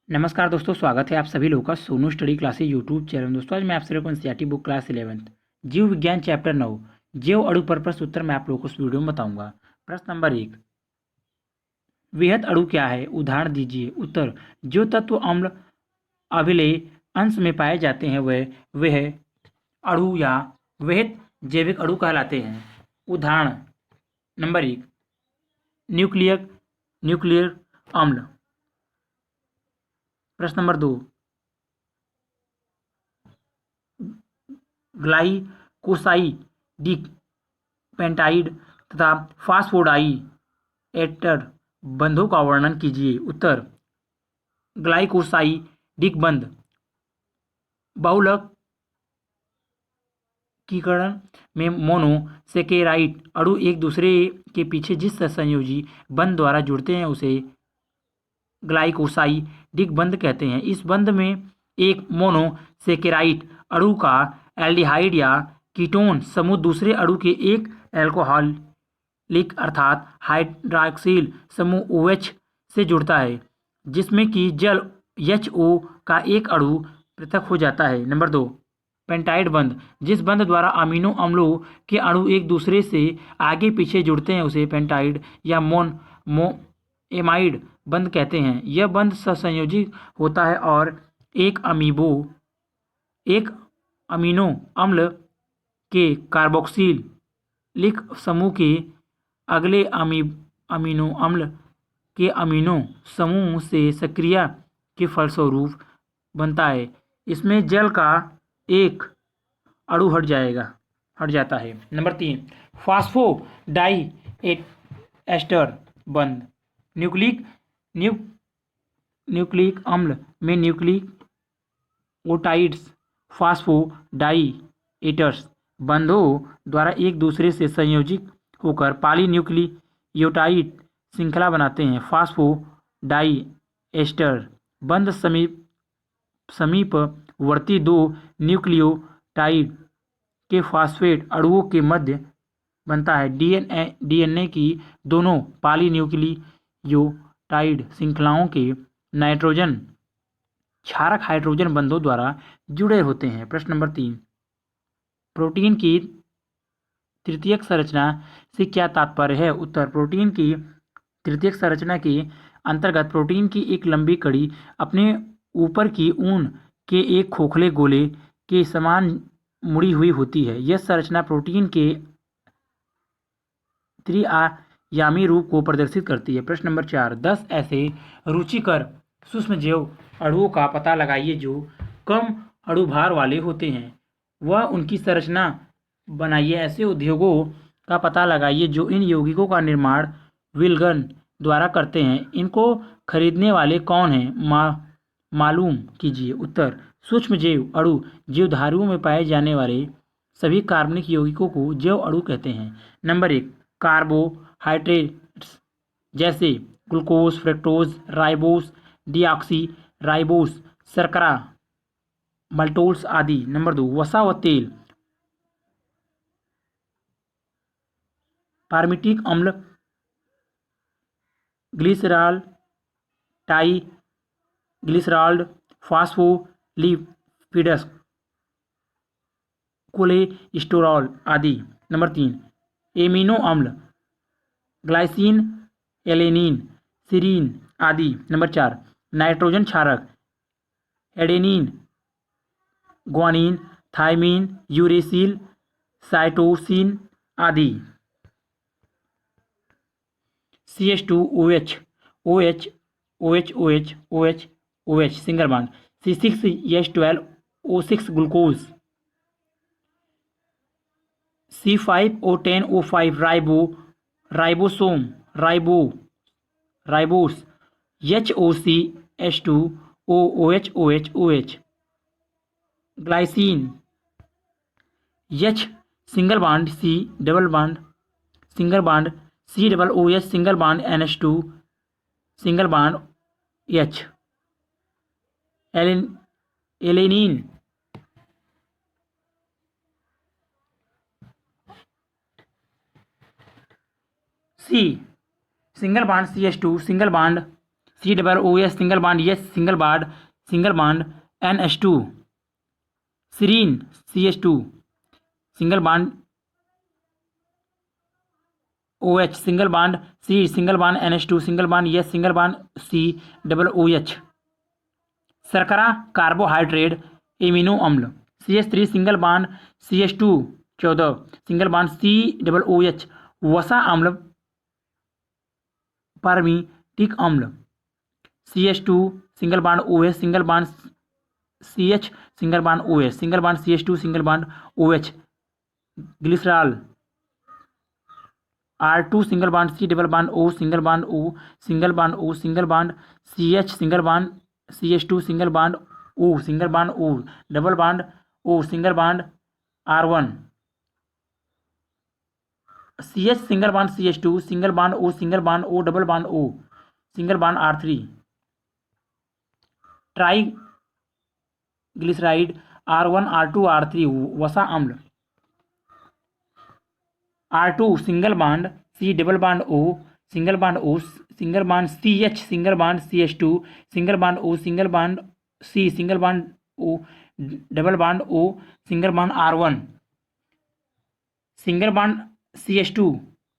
नमस्कार दोस्तों, स्वागत है आप सभी लोगों का Sonu study classes YouTube channel में। दोस्तों आज मैं आप सभी को एनसीईआरटी बुक क्लास 11 जीव विज्ञान चैप्टर 9 जैव अणु पर प्रश्न उत्तर मैं आप लोगों को इस वीडियो में बताऊंगा। प्रश्न नंबर 1, वृहद अणु क्या है? उदाहरण दीजिए। उत्तर, जो तत्व अम्ल अभिलेय अंश में पाए जाते हैं वह अणु या वृहद जैविक अणु कहलाते हैं। उदाहरण नंबर 1, न्यूक्लियर अम्ल। प्रश्न नंबर 2, ग्लाइकोसाइडिक पेंटाइड तथा फास्फोडाइएटर बंधों का वर्णन कीजिए। उत्तर, ग्लाइकोसाइडिक बंध बहुलकीकरण में मोनोसेकेराइड अणु एक दूसरे के पीछे जिस संयोजी बंध द्वारा जुड़ते हैं उसे ग्लाइकोसाइडिक बंध कहते हैं। इस बंध में एक मोनोसेकेराइड अणु का एल्डिहाइड या कीटोन समूह दूसरे अणु के एक एल्कोहलिक अर्थात हाइड्रॉक्सिल समूह OH से जुड़ता है, जिसमें कि जल HO का एक अणु पृथक हो जाता है। नंबर 2, पेंटाइड बंध, जिस बंध द्वारा अमीनो अम्लों के अणु एक दूसरे से आगे पीछे जुड़ते हैं उसे पेंटाइड या एमाइड बंध कहते हैं। यह बंध सहसंयोजी होता है और एक अमीनो अम्ल के कार्बोक्सिलिक समूह के अगले अमीनो अम्ल के अमीनो समूह से सक्रिया के फलस्वरूप बनता है। इसमें जल का एक अणु हट जाता है। नंबर 3, फास्फोडाइएस्टर बंध, न्यूक्लिक अम्ल में न्यूक्लियोटाइड्स फास्फोडाइएटर्स बंधों द्वारा एक दूसरे से संयोजित होकर पॉलीन्यूक्लियोटाइड श्रृंखला बनाते हैं। फास्फोडाइएस्टर बंध समीपवर्ती दो न्यूक्लियोटाइड के फॉस्फेट अणुओं के मध्य बनता है। डीएनए की दोनों पॉलीन्यूक्लियोटाइड श्रृंखलाओं के नाइट्रोजन क्षारक हाइड्रोजन बंधों द्वारा जुड़े होते हैं। प्रश्न नंबर 3, प्रोटीन की तृतीयक संरचना से क्या तात्पर्य है? उत्तर, प्रोटीन की तृतीयक संरचना के अंतर्गत प्रोटीन की एक लंबी कड़ी अपने ऊपर की ऊन के एक खोखले गोले के समान मुड़ी हुई होती है। यह संरचना प्रोटीन के त्रिआयामी रूप को प्रदर्शित करती है। प्रश्न नंबर 4, 10 ऐसे रुचिकर सूक्ष्मजीव अणुओं का पता लगाइए जो कम अणुभार वाले होते हैं। वह उनकी संरचना बनाइए। ऐसे उद्योगों का पता लगाइए जो इन यौगिकों का निर्माण विलगन द्वारा करते हैं। इनको खरीदने वाले कौन हैं? मालूम कीजिए। उत्तर, सूक्ष्मजीव अणु जीवधारुओं में पाए जाने वाले सभी कार्बनिक यौगिकों को जैव अणु कहते हैं। नंबर 1, कार्बोहाइड्रेट्स जैसे glucose, fructose, ribose, deoxy ribose, शर्करा, मल्टोज आदि। नंबर 2, वसा व तेल, पार्मिटिक अम्ल, ग्लिसरॉल, ग्लिसरॉल्ड, फॉस्फोलिपिड्स, कोलेस्टेरॉल आदि। नंबर 3, एमिनो अम्ल, ग्लाइसिन, एलेनिन, सीरीन आदि। नंबर 4, नाइट्रोजन क्षारक, adenine, guanine, thymine, uracil, cytosine आदि। CH2OH, OH, OH, OH, OH, OH single bond, C6H12O6 glucose, C5O10O5 ribosome, ribose, HOCH2OOH, glycine, H single bond C double bond single bond COOH single bond NH2 single bond H, alanine, C single bond CH2 single bond COOH single bond H single bond NH2, serine CH2 single bond OH single bond C single bond NH2 single bond H single bond COOH, शर्करा carbohydrate amino अम्ल CH3 single bond CH2 14 single bond COOH, वसा अम्ल palmitic अम्ल CH2 single bond OH single bond CH single bond OH single bond CH2 single bond OH, glycerol R2 single bond C double bond O single bond O single bond O single bond CH single bond CH2 single bond O single bond O double bond O single bond R1, CH single bond CH2 single bond O single bond O double bond O single bond R3, try glyceride R1 R2 R3, वसा अम्ल R2 single bond C double bond O single bond O single bond CH single bond CH2 single bond O single bond C single bond O double bond O single bond R1, single bond CH2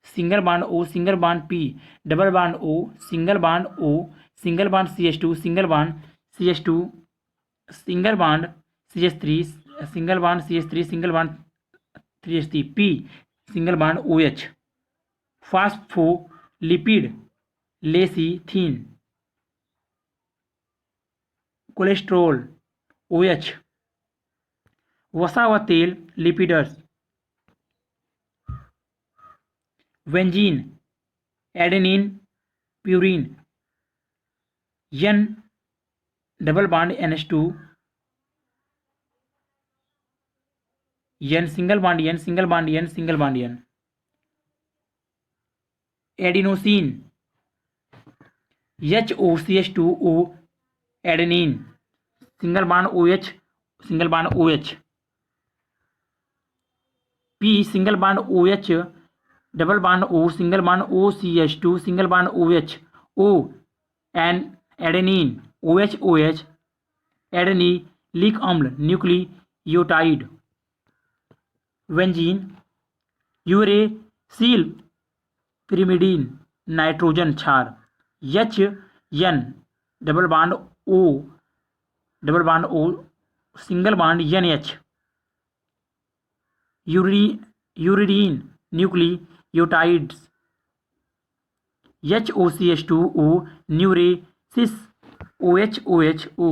single bond O single bond P double bond O single bond O single bond CH2 single bond CH2 single bond CH3 single bond CH3 single bond 3H3 P single bond OH, phospholipid lecithin, cholesterol OH, वसा व तेल lipids, benzene adenine purine, N double bond NH2 N single bond N single bond N single bond N, adenosine HOCH2O adenine single bond OH single bond OH, P single bond OH double bond O single bond OCH2 single bond OH O N adenine OH adenylic अम्ल nucleotide, benzene uracil pyrimidine nitrogen क्षार, HN double bond O single bond NH, uridine nucleotides, HOCH2O न्यूरेसिस OHOHO,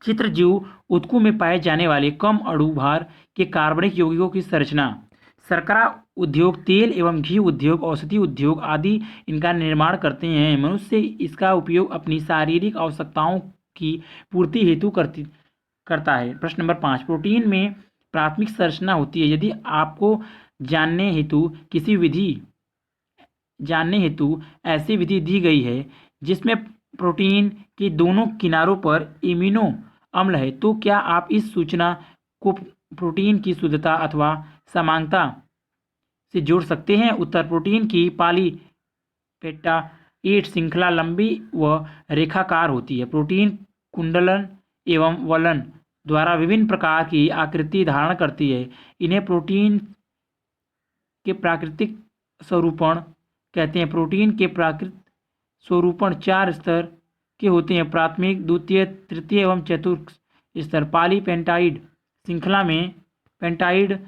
चित्रजीव ऊतकों में पाए जाने वाले कम अणु भार के कार्बनिक यौगिकों की संरचना, शर्करा उद्योग, तेल एवं घी उद्योग, औषधि उद्योग आदि इनका निर्माण करते हैं। मनुष्य इसका उपयोग अपनी शारीरिक आवश्यकताओं की पूर्ति हेतु करता है। प्रश्न नंबर 5, प्रोटीन में प्राथमिक संरचना होती है। यदि आपको जानने हेतु ऐसी विधि दी गई है जिसमें प्रोटीन के दोनों किनारों पर एमिनो अम्ल है, तो क्या आप इस सूचना को प्रोटीन की शुद्धता अथवा समानता से जोड़ सकते हैं? उत्तर, प्रोटीन की पॉलीपेप्टाइड श्रृंखला लंबी व रेखाकार होती है। प्रोटीन कुंडलन एवं वलन द्वारा विभिन्न प्रकार की आकृति धारण करती है। इन्हें प्रोटीन के प्राकृतिक स्वरूपण कहते हैं। प्रोटीन के प्राकृतिक स्वरूपण 4 स्तर के होते हैं: प्राथमिक, द्वितीय, तृतीय एवं चतुर्थ स्तर। पॉलीपेप्टाइड श्रृंखला में पेप्टाइड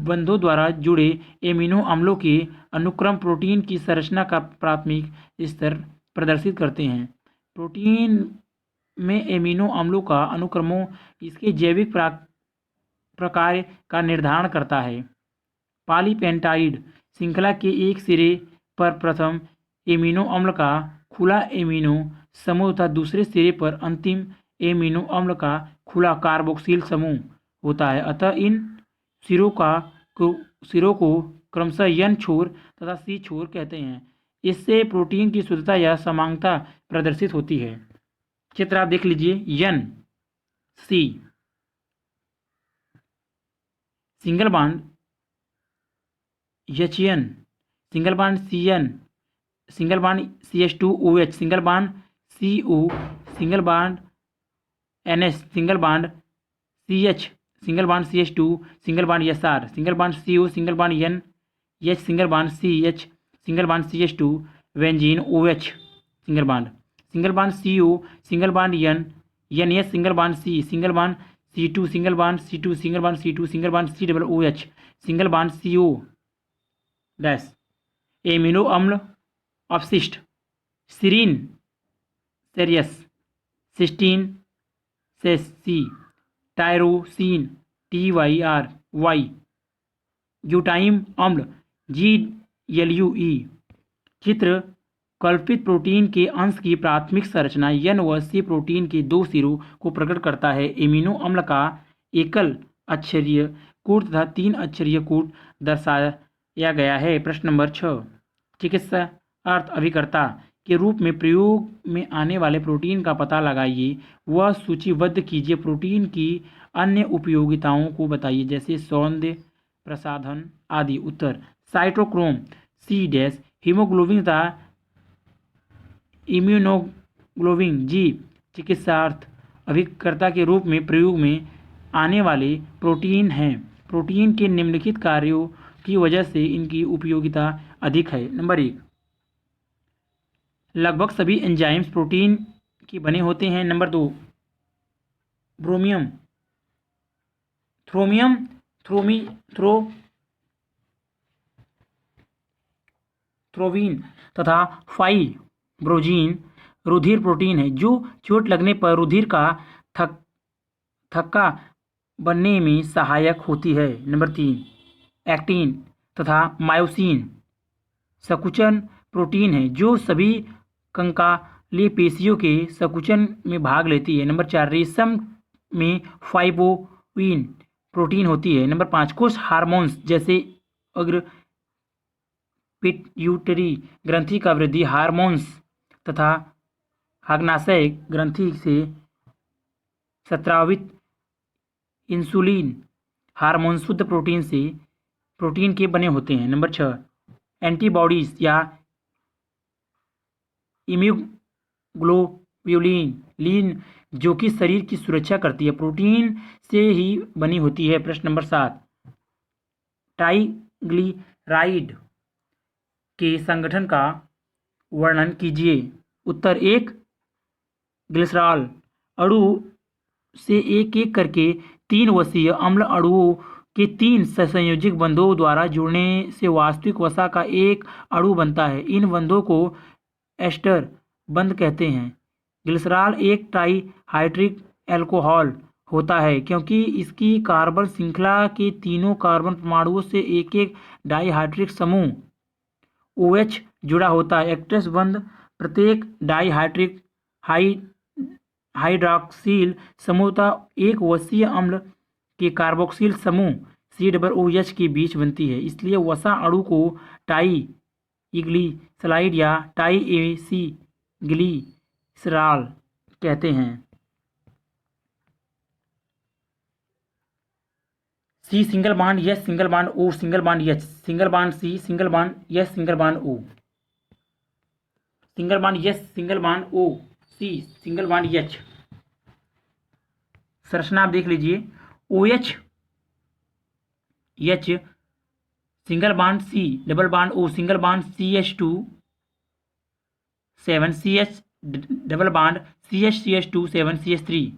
बंधों द्वारा जुड़े एमिनो अम्लों के अनुक्रम प्रोटीन की संरचना का प्राथमिक स्तर प्रदर्शित करते हैं। प्रोटीन में एमिनो अम्लों का अनुक्रमों इसके जैविक प्रकार का निर्धारण करता है। पॉलीपेप्टाइड श्रृंखला के एक सिरे पर प्रथम एमिनो अम्ल का खुला एमिनो समूह तथा दूसरे सिरे पर अंतिम एमिनो अम्ल का खुला कार्बोक्सिल समूह होता है। अतः इन सिरों को क्रमशः N छोर तथा C छोर कहते हैं। इससे प्रोटीन की शुद्धता या समानता प्रदर्शित होती है। चित्र आप देख लीजिए। N C single bond HN single bond CN single bond CH2OH single bond CO single bond NH single bond CH single bond CH2 single bond SR single bond CO single bond NH single bond CH single bond CH2 benzene OH single bond CO single bond NS single bond C single bond C2 single bond C2 single bond C2 single bond COOH single bond CO dash amino अम्ल अपशिष्ट serine सेरियस cysteine सेसी tyrosine TYRY ग्यूटाइम अम्ल GLUE चित्र कल्पित protein के अंश की प्राथमिक संरचना N व C प्रोटीन के दो सिरों को प्रकट करता है। एमिनो अम्ल का एकल अक्षरीय कूट तथा 3 अक्षरीय कूट दर्शाया गया है। प्रश्न नंबर 6 चिकित्सा अर्थ अभिकर्ता के रूप में प्रयोग में आने वाले प्रोटीन का पता लगाइए वह सूचीबद्ध कीजिए। प्रोटीन की अन्य उपयोगिताओं को बताइए जैसे सौंदर्य प्रसाधन आदि। उत्तर साइटोक्रोम C डैश हीमोग्लोबिन तथा इम्यूनोग्लोबिन G चिकित्सार्थ अभिकर्ता के रूप में प्रयोग में आने वाले प्रोटीन हैं। प्रोटीन के निम्नलिखित कार्यों की वजह से इनकी उपयोगिता अधिक है। नंबर 1 लगभग सभी एंजाइम्स प्रोटीन के बने होते हैं। नंबर 2 ब्रोमियम थ्रोमियम थ्रोबिन तथा फाइब्रोजिन रुधिर प्रोटीन है जो चोट लगने पर रुधिर का थक्का बनने में सहायक होती है। नंबर 3 एक्टिन तथा मायोसिन संकुचन प्रोटीन है जो सभी कंकालीय पेशियों के संकुचन में भाग लेती है। नंबर 4 रेशम में फाइब्रोइन प्रोटीन होती है। नंबर 5 कुछ हार्मोन्स जैसे अग्र पिट्यूटरी ग्रंथि का वृद्धि हार्मोन्स तथा अग्नाशय ग्रंथि से स्रावित इंसुलिन हार्मोन शुद्ध प्रोटीन के बने होते हैं। नंबर 6 एंटीबॉडीज या इम्यूग्लोब्युलिन जो कि शरीर की सुरक्षा करती है प्रोटीन से ही बनी होती है। प्रश्न नंबर 7 ट्राइग्लिसराइड के संगठन का वर्णन कीजिए। उत्तर एक ग्लिसरॉल अणु से एक एक करके 3 वसीय अम्ल अणुओं के 3 संयोजक बंधों द्वारा जुड़ने से वास्तविक वसा का एक अणु बनता है। इन बंधों को एस्टर बंध कहते हैं। ग्लिसरॉल एक ट्राइहाइड्रिक अल्कोहल होता है क्योंकि इसकी कार्बन श्रृंखला के तीनों कार्बन परमाणुओं से एक एक डाइहाइड्रिक समूह OH जुड़ा होता है। एक्टेस बंध प्रत्येक डाइहाइड्रिक हाइड्रॉक्सिल समूह एक वसीय अम्ल के कार्बोक्सिल समूह COOH के बीच बनती है। इसलिए वसा अणु को ट्राइग्लिसराइड या ट्राइएसिग्लिसरॉल कहते हैं। C single bond S single bond O single bond H single bond C single bond S single bond O single bond S single bond O C single bond H। संरचना आप देख लीजिए OH H single bond C double bond O single bond CH2 7 CH double bond CH2 7 CH3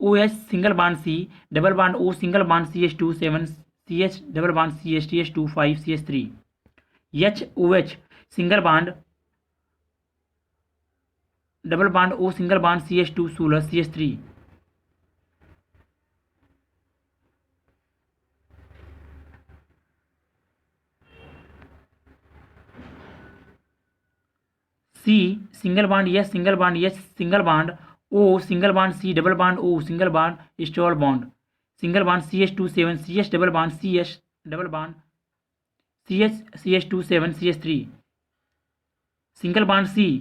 OH single bond C double bond O single bond CH2 7 CH double bond CH2 5 CH3 OH single bond double bond O single bond CH2 16 CH3 C single bond S single bond H single bond O single bond C double bond O single bond stall bond single bond CH2 7 CH double bond CH double bond CH2 7 CH3 single bond C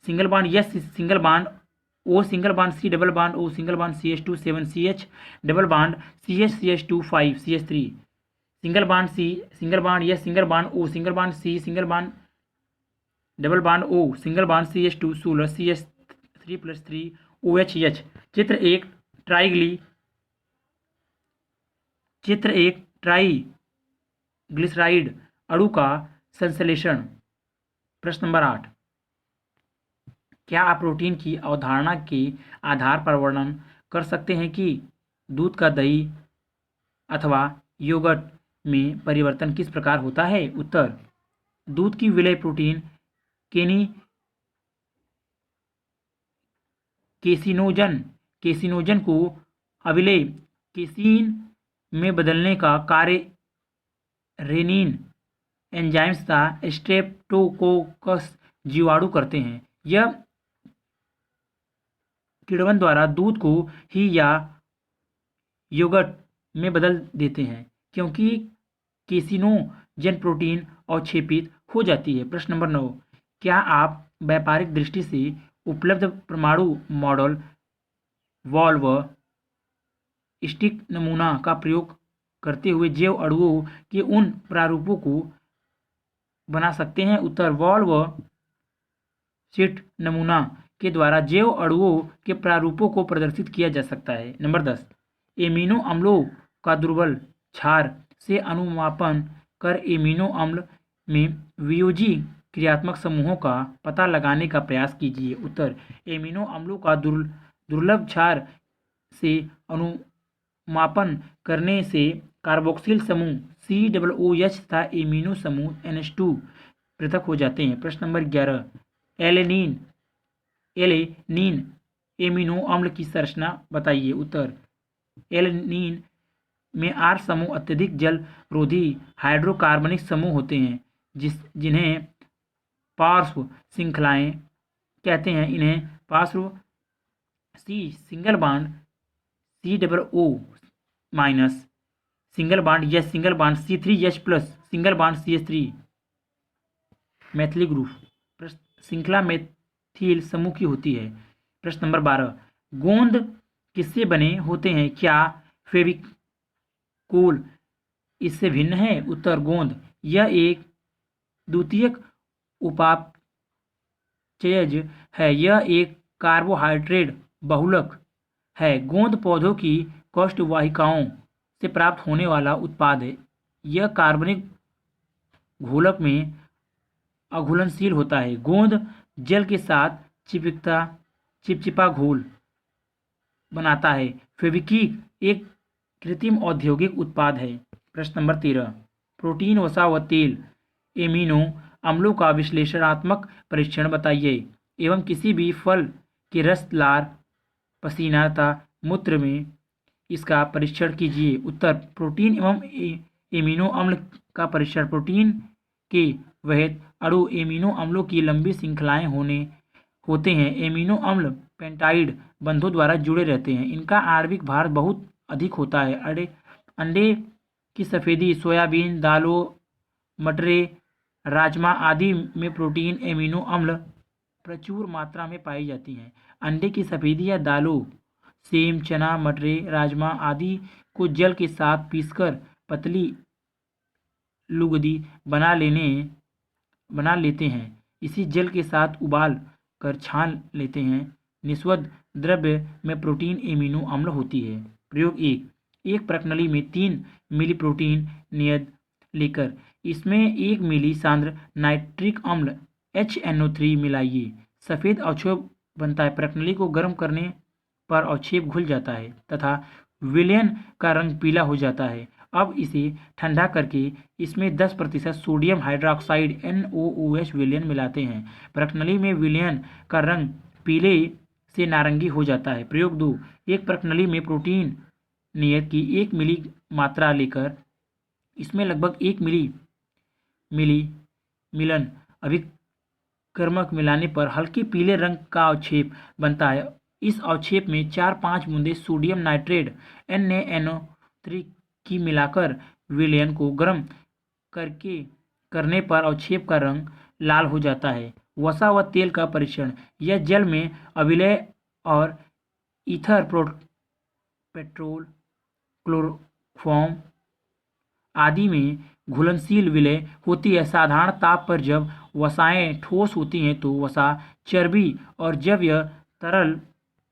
single bond S single bond O single bond C double bond O single bond CH2 7 CH double bond CH2 5 CH3 single bond C single bond S single bond O single bond C single bond double bond O, single bond CH2 16 CH3+3 OH। चित्र एक triglyceride अणु का संश्लेषण। प्रश्न number 8, क्या आप protein की अवधारणा के आधार पर वर्णन कर सकते हैं कि दूध का दही अथवा योगर्ट में परिवर्तन किस प्रकार होता है? उत्तर, दूध की विलय प्रोटीन केसिनोजन को अविलय केसीन में बदलने का कार्य रेनिन एंजाइम्स तथा स्ट्रेप्टोकोकस जीवाणु करते हैं। यह किण्वन द्वारा दूध को ही या योगर्ट में बदल देते हैं क्योंकि केसिनोजन प्रोटीन अवक्षेपित हो जाती है। प्रश्न नंबर 9, क्या आप व्यापारिक दृष्टि से उपलब्ध परमाणु मॉडल वॉल्व स्टिक नमूना का प्रयोग करते हुए जैव अणुओं के उन प्रारूपों को बना सकते हैं? उत्तर, वॉल्व शीट नमूना के द्वारा जैव अणुओं के प्रारूपों को प्रदर्शित किया जा सकता है। नंबर 10, एमिनो अम्लों का दुर्बल क्षार से अनुमापन कर एमिनो अम्ल में वियोजी क्रियात्मक समूहों का पता लगाने का प्रयास कीजिए। उत्तर, एमिनो अम्लों का दुर्लभ क्षार से अनुमापन करने से कार्बोक्सिल समूह COOH तथा एमिनो समूह NH2 पृथक हो जाते हैं। प्रश्न नंबर 11, एलेनीन एमिनो अम्ल की संरचना बताइए। उत्तर, एलेनीन में R समूह अत्यधिक जल रोधी हाइड्रोकार्बनिक समूह होते हैं जिन्हें पार्श्व श्रृंखलाएं कहते हैं। इन्हें पार्श्व single bond COO- single bond H single bond C3H+ single bond CH3 Maithili group श्रृंखला मेथिल समूह की होती है। प्रश्न नंबर 12, गोंद किससे बने होते हैं? क्या फेविकोल इससे भिन्न है? उत्तर, गोंद यह एक द्वितीयक उपापचयज है। यह एक कार्बोहाइड्रेट बहुलक है। गोंद पौधों की कोष्ठवाहिकाओं से प्राप्त होने वाला उत्पाद है। यह कार्बनिक घोलक में अघुलनशील होता है। गोंद जल के साथ चिपचिपा घोल बनाता है। फेविक्विक एक कृत्रिम औद्योगिक उत्पाद है। प्रश्न नंबर 13, प्रोटीन, वसा व तेल एमिनो अम्लों का विश्लेषणात्मक परीक्षण बताइए एवं किसी भी फल के रस, लार, पसीना तथा मूत्र में इसका परीक्षण कीजिए। उत्तर, प्रोटीन एवं एमिनो अम्ल का परीक्षण। प्रोटीन के वहत अणु एमिनो अम्लों की लंबी श्रृंखलाएं होते हैं। एमिनो अम्ल पेप्टाइड बंधों द्वारा जुड़े रहते हैं। इनका आणविक भार बहुत अधिक होता है। अंडे की सफेदी, सोयाबीन, दालों, मटरें, राजमा आदि में प्रोटीन एमिनो अम्ल प्रचुर मात्रा में पाई जाती हैं। अंडे की सफेदी या दालों, सेम, चना, मटरें, राजमा आदि को जल के साथ पीसकर पतली लुगदी बना लेते हैं। इसी जल के साथ उबाल कर छान लेते हैं। निस्वद द्रव्य में प्रोटीन एमिनो अम्ल होती है। प्रयोग 1, एक प्रणाली में 3 मिली प्रोटीन नियत लेकर इसमें 1 मिली सांद्र नाइट्रिक अम्ल HNO3 मिलाइए। सफ़ेद अवक्षेप बनता है। प्रणाली को गर्म करने पर अवक्षेप घुल जाता है तथा विलयन का रंग पीला हो जाता है। अब इसे ठंडा करके इसमें 10% सोडियम हाइड्रोक्साइड NOOH विलयन मिलाते हैं। प्रणाली में विलयन का रंग पीले से नारंगी हो जाता है। प्रयोग 2, एक प्रणाली में प्रोटीन नियत की 1 मिली मात्रा लेकर इसमें लगभग 1 मिली मिलन अभिकर्मक मिलाने पर हल्के पीले रंग का अवक्षेप बनता है। इस अवक्षेप में 4-5 बूंदे सोडियम नाइट्रेट NaNO3 की मिलाकर विलयन को गर्म करने पर अवक्षेप का रंग लाल हो जाता है। वसा व तेल का परीक्षण। यह जल में अविलय और ईथर, पेट्रोल, क्लोरोफॉर्म आदि में घुलनशील विलय होती है। साधारण ताप पर जब वसाएं ठोस होती हैं तो वसा चर्बी, और जब यह तरल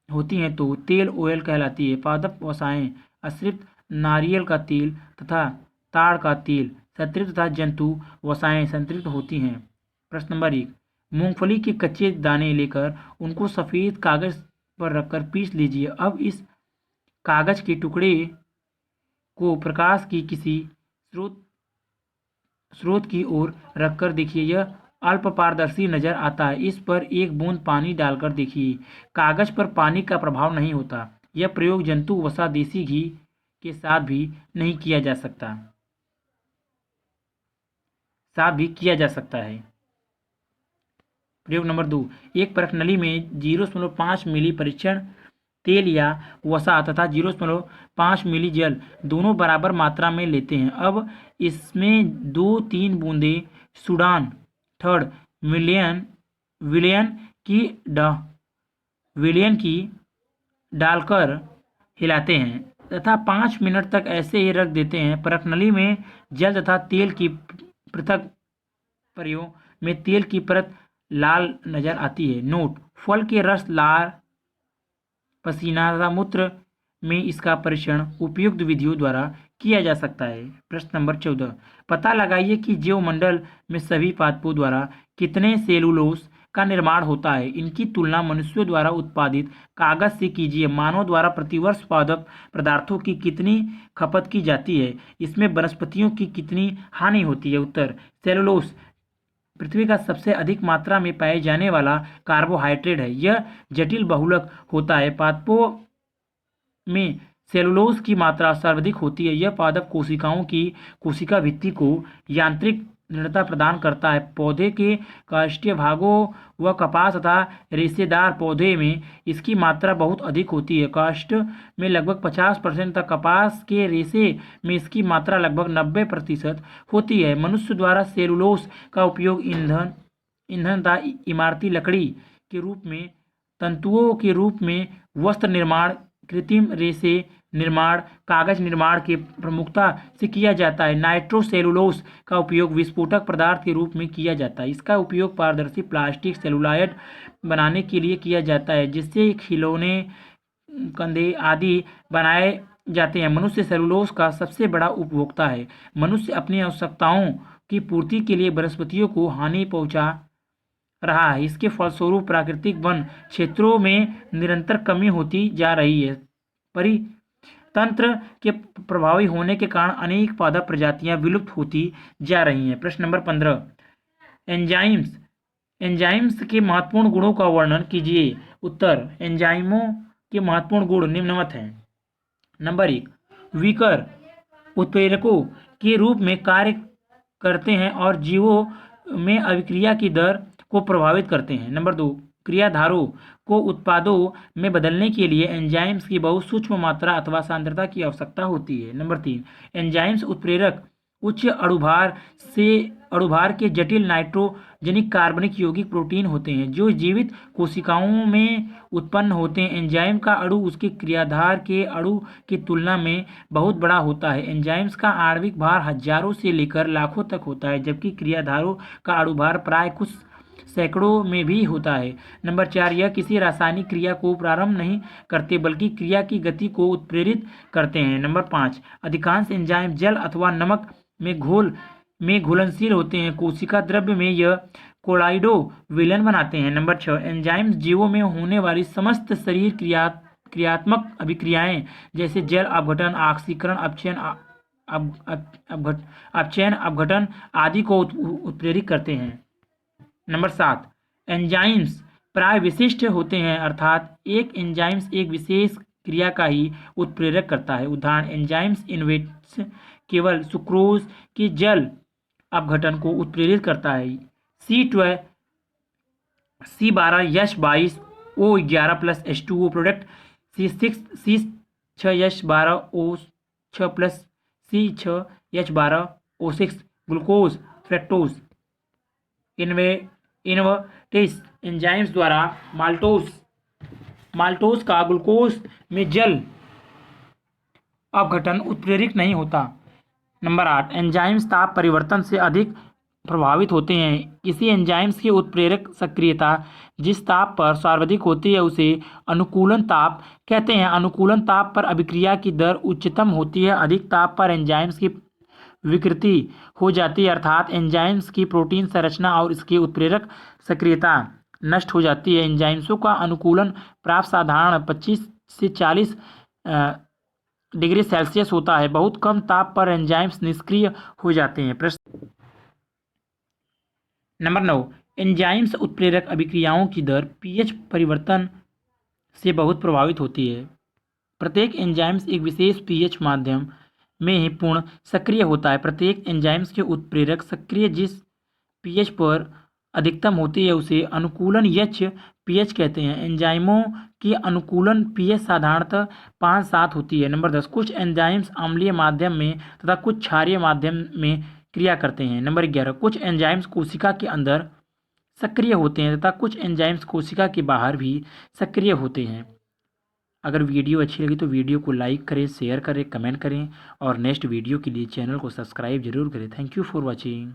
होती हैं तो तेल ऑयल कहलाती है। पादप वसाएं अश्रित नारियल का तेल तथा ताड़ का तेल संतृप्त तथा जंतु वसाएं संतृप्त होती हैं। प्रश्न नंबर 1, मूंगफली के कच्चे दाने लेकर उनको सफ़ेद कागज पर रखकर पीस लीजिए। अब इस कागज के टुकड़े को प्रकाश की किसी स्रोत की ओर रखकर देखिए, यह अल्प पारदर्शी नजर आता है। इस पर एक बूंद पानी डालकर देखिए, कागज पर पानी का प्रभाव नहीं होता। यह प्रयोग जंतु वसा देसी घी के साथ भी किया जा सकता है। प्रयोग नंबर 2, एक परख नली में 0.5 मिली परीक्षण तेल या वसा तथा 0.5 मिली जल दोनों बराबर मात्रा में लेते हैं। अब इसमें 2-3 बूंदे सूडान थर्ड विलयन की डालकर हिलाते हैं तथा 5 मिनट तक ऐसे ही रख देते हैं। परख नली में जल तथा तेल की पृथक परियों में तेल की परत लाल नजर आती है। नोट: फल के रस, लार, पसीना तथा मूत्र में इसका परीक्षण उपयुक्त विधियों द्वारा किया जा सकता है। प्रश्न नंबर 14, पता लगाइए कि जीवमंडल में सभी पादपों द्वारा कितने सेलुलोज का निर्माण होता है। इनकी तुलना मनुष्यों द्वारा उत्पादित कागज से कीजिए। मानव द्वारा प्रतिवर्ष पादप पदार्थों की कितनी खपत की जाती है? इसमें वनस्पतियों की कितनी हानि होती है? उत्तर: सेलुलोज पृथ्वी का सबसे अधिक मात्रा में पाए जाने वाला कार्बोहाइड्रेट है। यह जटिल बहुलक होता है। पादपों में सेलुलोज की मात्रा सर्वाधिक होती है। यह पादप कोशिकाओं की कोशिका भित्ति को यांत्रिक दृढ़ता प्रदान करता है। पौधे के काष्ठीय भागों व कपास तथा रेशेदार पौधे में इसकी मात्रा बहुत अधिक होती है। काष्ठ में लगभग 50% तक, कपास के रेशे में इसकी मात्रा लगभग 90% होती है। मनुष्य द्वारा सेलुलोज का उपयोग ईंधन तथा इमारती लकड़ी के रूप में, तंतुओं के रूप में, वस्त्र निर्माण, कृत्रिम रेशे निर्माण, कागज निर्माण के प्रमुखता से किया जाता है। नाइट्रोसेलुलोज का उपयोग विस्फोटक पदार्थ के रूप में किया जाता है। इसका उपयोग पारदर्शी प्लास्टिक, सेलुलॉयड बनाने के लिए किया जाता है, जिससे खिलौने, कंधे आदि बनाए जाते हैं। मनुष्य सेलुलोज का सबसे बड़ा उपभोक्ता है। मनुष्य अपनी आवश्यकताओं की पूर्ति के लिए वनस्पतियों को हानि पहुंचा रहा है। इसके फलस्वरूप प्राकृतिक वन क्षेत्रों में निरंतर कमी होती जा रही है। परितंत्र के प्रभावी होने के कारण अनेक पादप प्रजातियां विलुप्त होती जा रही हैं। प्रश्न नंबर 15, एंजाइम्स के महत्वपूर्ण गुणों का वर्णन कीजिए। उत्तर: एंजाइमों के महत्वपूर्ण गुण निम्नवत हैं। नंबर 1, विकर उत्प्रेरकों के रूप में कार्य करते हैं और जीवों में अभिक्रिया की दर को प्रभावित करते हैं। नंबर 2, क्रियाधारों को उत्पादों में बदलने के लिए एंजाइम्स की बहुत सूक्ष्म मात्रा अथवा सांद्रता की आवश्यकता होती है। नंबर 3, एंजाइम्स उत्प्रेरक उच्च अणुभार के जटिल नाइट्रोजनिक कार्बनिक यौगिक प्रोटीन होते हैं जो जीवित कोशिकाओं में उत्पन्न होते हैं। एंजाइम का अणु उसके क्रियाधार के अणु की तुलना में बहुत बड़ा होता है। एंजाइम्स का आणविक भार हजारों से लेकर लाखों तक होता है, जबकि क्रियाधारों का अणुभार प्राय कुछ सैकड़ों में भी होता है। नंबर 4, यह किसी रासायनिक क्रिया को प्रारंभ नहीं करते बल्कि क्रिया की गति को उत्प्रेरित करते हैं। नंबर 5, अधिकांश एंजाइम जल अथवा नमक में घुलनशील होते हैं। कोशिका द्रव्य में यह कोलाइडो विलयन बनाते हैं। नंबर 6, एंजाइम्स जीवों में होने वाली समस्त शरीर क्रियात्मक अभिक्रियाएं जैसे जल अपघटन, ऑक्सीकरण, अपचयन, अपघटन आदि को उत्प्रेरित करते हैं। नंबर 7, एंजाइम्स प्राय विशिष्ट होते हैं, अर्थात एक एंजाइम्स एक विशेष क्रिया का ही उत्प्रेरक करता है। उदाहरण: एंजाइम्स इनवेट्स केवल सुक्रोज के जल अपघटन को उत्प्रेरित करता है। C12H22O11+H2O product C6H12O6+C6H12O6 glucose, fructose invertase enzymes द्वारा माल्टोज का ग्लूकोज में जल अपघटन उत्प्रेरित नहीं होता। नंबर 8, एंजाइम्स ताप परिवर्तन से अधिक प्रभावित होते हैं। किसी एंजाइम्स की उत्प्रेरक सक्रियता जिस ताप पर सर्वाधिक होती है उसे अनुकूलन ताप कहते हैं। अनुकूलन ताप पर अभिक्रिया की दर उच्चतम होती है। अधिक ताप पर एंजाइम्स की विकृति हो जाती है, अर्थात एंजाइम्स की प्रोटीन संरचना और इसकी उत्प्रेरक सक्रियता नष्ट हो जाती है। एंजाइम्सों का अनुकूलन प्राप्त साधारण 25 से 40 डिग्री सेल्सियस होता है। बहुत कम ताप पर एंजाइम्स निष्क्रिय हो जाते हैं। प्रश्न नंबर 9, एंजाइम्स उत्प्रेरक अभिक्रियाओं की दर पीएच परिवर्तन से बहुत प्रभावित होती है। प्रत्येक एंजाइम्स एक विशेष पीएच माध्यम में ही पूर्ण सक्रिय होता है। प्रत्येक एंजाइम्स के उत्प्रेरक सक्रिय जिस पीएच पर अधिकतम होती है उसे अनुकूलन यच्छ पीएच कहते हैं। एंजाइमों की अनुकूलन पीएच साधारणतः 5-7 होती है। नंबर 10, कुछ एंजाइम्स अम्लीय माध्यम में तथा कुछ क्षारीय माध्यम में क्रिया करते हैं। नंबर 11, कुछ एंजाइम्स कोशिका के अंदर सक्रिय होते हैं तथा कुछ एंजाइम्स कोशिका के बाहर भी सक्रिय होते हैं। अगर वीडियो अच्छी लगी तो वीडियो को लाइक करें, शेयर करें, कमेंट करें और नेक्स्ट वीडियो के लिए चैनल को सब्सक्राइब जरूर करें। Thank you for watching.